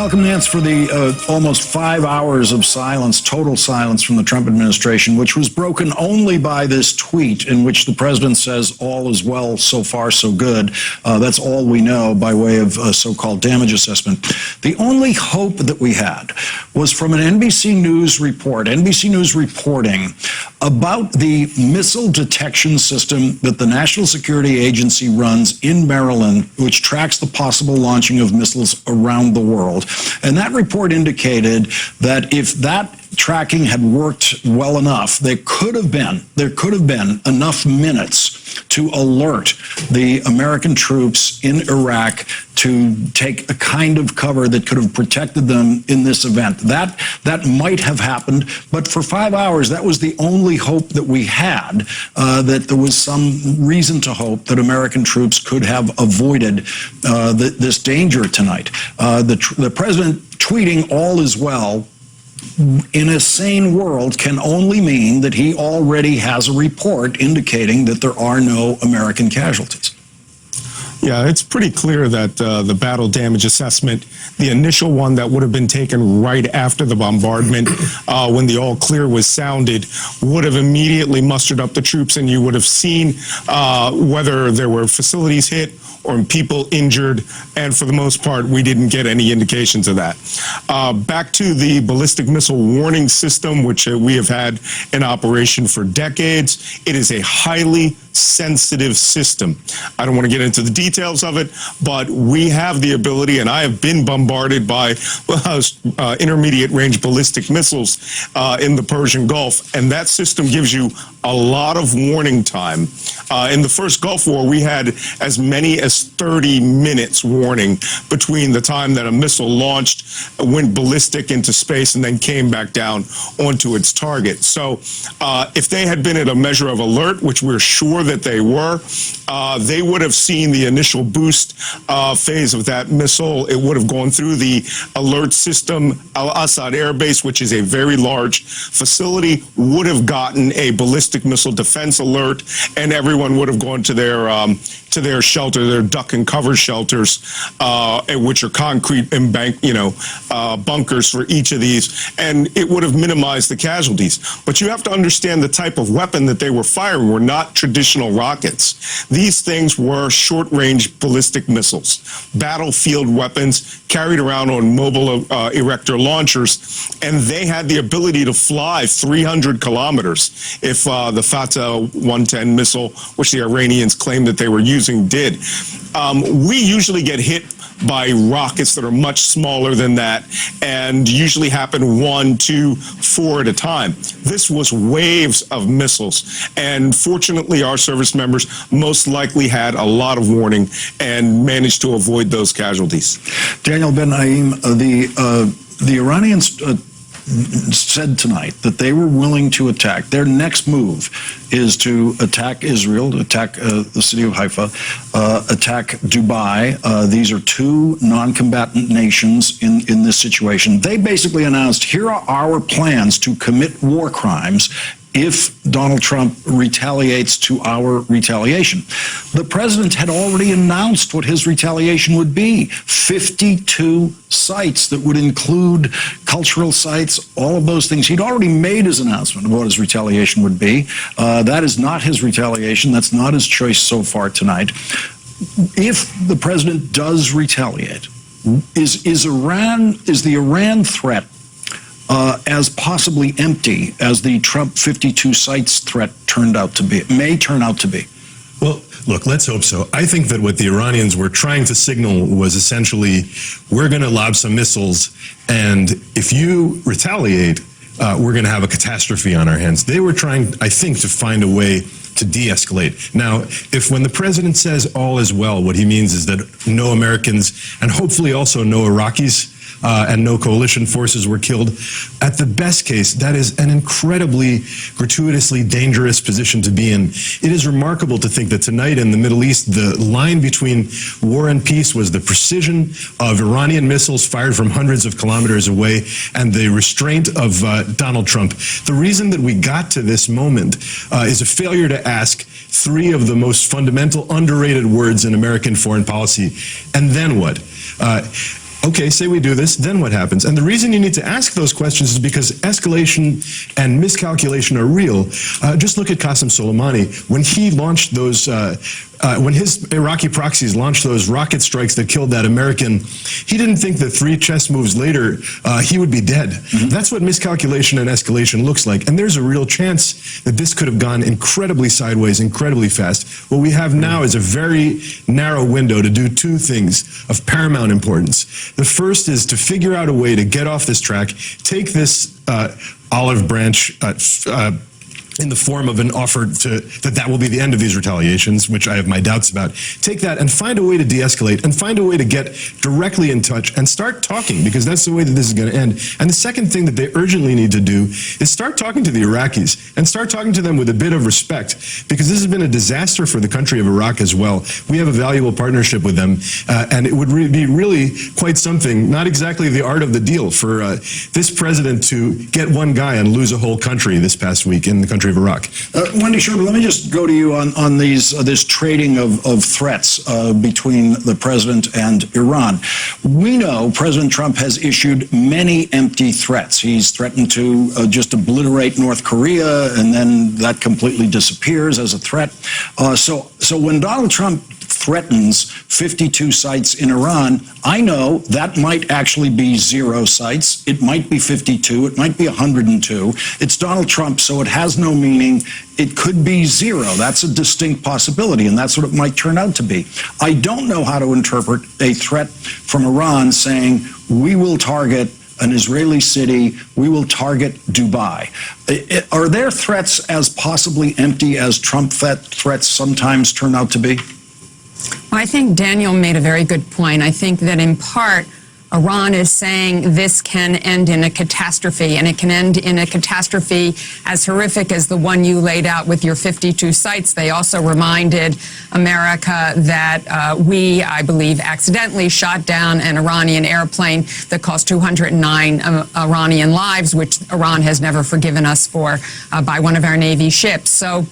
Welcome, Nance, for the almost 5 hours of silence, total silence from the Trump administration, which was broken only by this tweet in which the president says all is well, so far so good. That's all we know by way of so-called damage assessment. The only hope that we had was from an NBC News report, NBC News reporting about the missile detection system that the National Security Agency runs in Maryland, which tracks the possible launching of missiles around the world. And that report indicated that if that tracking had worked well enough, there could have been enough minutes to alert the American troops in Iraq to take a kind of cover that could have protected them in this event. That might have happened, but for 5 hours, that was the only hope that we had, that there was some reason to hope that American troops could have avoided this danger tonight. The president tweeting all is well in a sane world can only mean that he already has a report indicating that there are no American casualties. Yeah, it's pretty clear that the battle damage assessment, the initial one that would have been taken right after the bombardment, when the all clear was sounded, would have immediately mustered up the troops, and you would have seen whether there were facilities hit or people injured, and for the most part, we didn't get any indications of that. Back to the ballistic missile warning system, which we have had in operation for decades. It is a highly sensitive system. I don't want to get into the details of it, but we have the ability, and I have been bombarded by intermediate range ballistic missiles in the Persian Gulf, and that system gives you a lot of warning time. In the first Gulf War, we had as many as 30 minutes warning between the time that a missile launched, went ballistic into space, and then came back down onto its target. So if they had been at a measure of alert, which we're sure that they were, they would have seen the initial boost phase of that missile. It would have gone through the alert system. Al-Assad Air Base, which is a very large facility, would have gotten a ballistic missile defense alert, and everyone would have gone to their shelter, their duck and cover shelters, which are concrete bunkers for each of these, and it would have minimized the casualties. But you have to understand the type of weapon that they were firing were not traditional rockets. These things were short-range ballistic missiles, battlefield weapons carried around on mobile erector launchers, and they had the ability to fly 300 kilometers if the Fatah 110 missile, which the Iranians claimed that they were using, did. We usually get hit by rockets that are much smaller than that and usually happen 1, 2, 4 at a time. This was waves of missiles, and fortunately our service members most likely had a lot of warning and managed to avoid those casualties. Daniel Ben Naim, the Iranians said tonight that they were willing to attack. Their next move is to attack Israel, to attack the city of Haifa, attack Dubai. These are two non-combatant nations in this situation. They basically announced, here are our plans to commit war crimes if Donald Trump retaliates to our retaliation. The president had already announced what his retaliation would be. 52 sites that would include cultural sites, all of those things. He'd already made his announcement of what his retaliation would be. That is not his retaliation. That's not his choice so far tonight. If the president does retaliate, is the Iran threat as possibly empty as the Trump 52 sites threat may turn out to be? Well, look, let's hope so. I think that what the Iranians were trying to signal was essentially, we're going to lob some missiles, and if you retaliate, we're going to have a catastrophe on our hands. They were trying, I think, to find a way to de-escalate. Now, if when the president says all is well, what he means is that no Americans, and hopefully also no Iraqis, and no coalition forces were killed. At the best case, that is an incredibly gratuitously dangerous position to be in. It is remarkable to think that tonight in the Middle East, the line between war and peace was the precision of Iranian missiles fired from hundreds of kilometers away and the restraint of Donald Trump. The reason that we got to this moment is a failure to ask three of the most fundamental, underrated words in American foreign policy. And then what? Okay, say we do this, then what happens? And the reason you need to ask those questions is because escalation and miscalculation are real. Just look at Qasem Soleimani. When he launched those, when his Iraqi proxies launched those rocket strikes that killed that American, he didn't think that 3 chess moves later he would be dead. That's what miscalculation and escalation looks like. And there's a real chance that this could have gone incredibly sideways, incredibly fast. What we have now is a very narrow window to do 2 things of paramount importance. The first is to figure out a way to get off this track, take this olive branch in the form of an offer that will be the end of these retaliations, which I have my doubts about. Take that and find a way to de-escalate and find a way to get directly in touch and start talking, because that's the way that this is going to end. And the second thing that they urgently need to do is start talking to the Iraqis and start talking to them with a bit of respect, because this has been a disaster for the country of Iraq as well. We have a valuable partnership with them, and it would be really quite something, not exactly the art of the deal, for this president to get one guy and lose a whole country this past week in the country of Iraq. Wendy Sherman, let me just go to you on this trading of threats between the president and Iran. We know President Trump has issued many empty threats. He's threatened to just obliterate North Korea, and then that completely disappears as a threat. So when Donald Trump threatens 52 sites in Iran, I know that might actually be 0 sites. It might be 52. It might be 102. It's Donald Trump, so it has no meaning. It could be 0. That's a distinct possibility, and that's what it might turn out to be. I don't know how to interpret a threat from Iran saying, we will target an Israeli city, we will target Dubai. Are their threats as possibly empty as Trump threats sometimes turn out to be? Well, I think Daniel made a very good point. I think that in part, Iran is saying this can end in a catastrophe, and it can end in a catastrophe as horrific as the one you laid out with your 52 sites. They also reminded America that we, I believe, accidentally shot down an Iranian airplane that cost 209 Iranian lives, which Iran has never forgiven us for, by one of our Navy ships. So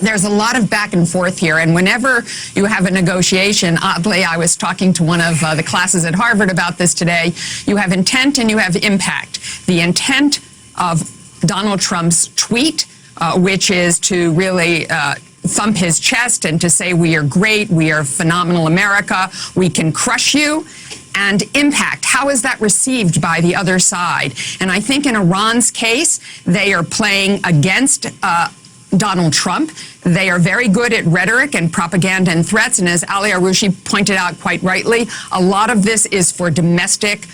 there's a lot of back and forth here, and whenever you have a negotiation, oddly, I was talking to one of the classes at Harvard about this today, you have intent and you have impact. The intent of Donald Trump's tweet, which is to really thump his chest and to say, we are great, we are phenomenal America, we can crush you. And impact, how is that received by the other side? And I think in Iran's case, they are playing against Donald Trump. They are very good at rhetoric and propaganda and threats. And as Ali Aroushi pointed out quite rightly, a lot of this is for domestic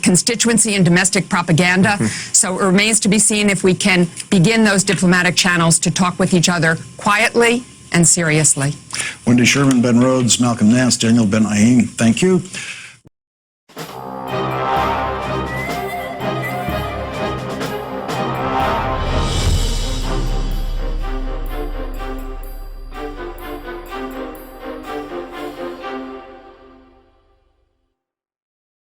constituency and domestic propaganda. So it remains to be seen if we can begin those diplomatic channels to talk with each other quietly and seriously. Wendy Sherman, Ben Rhodes, Malcolm Nance, Daniel Ben-Ain, thank you.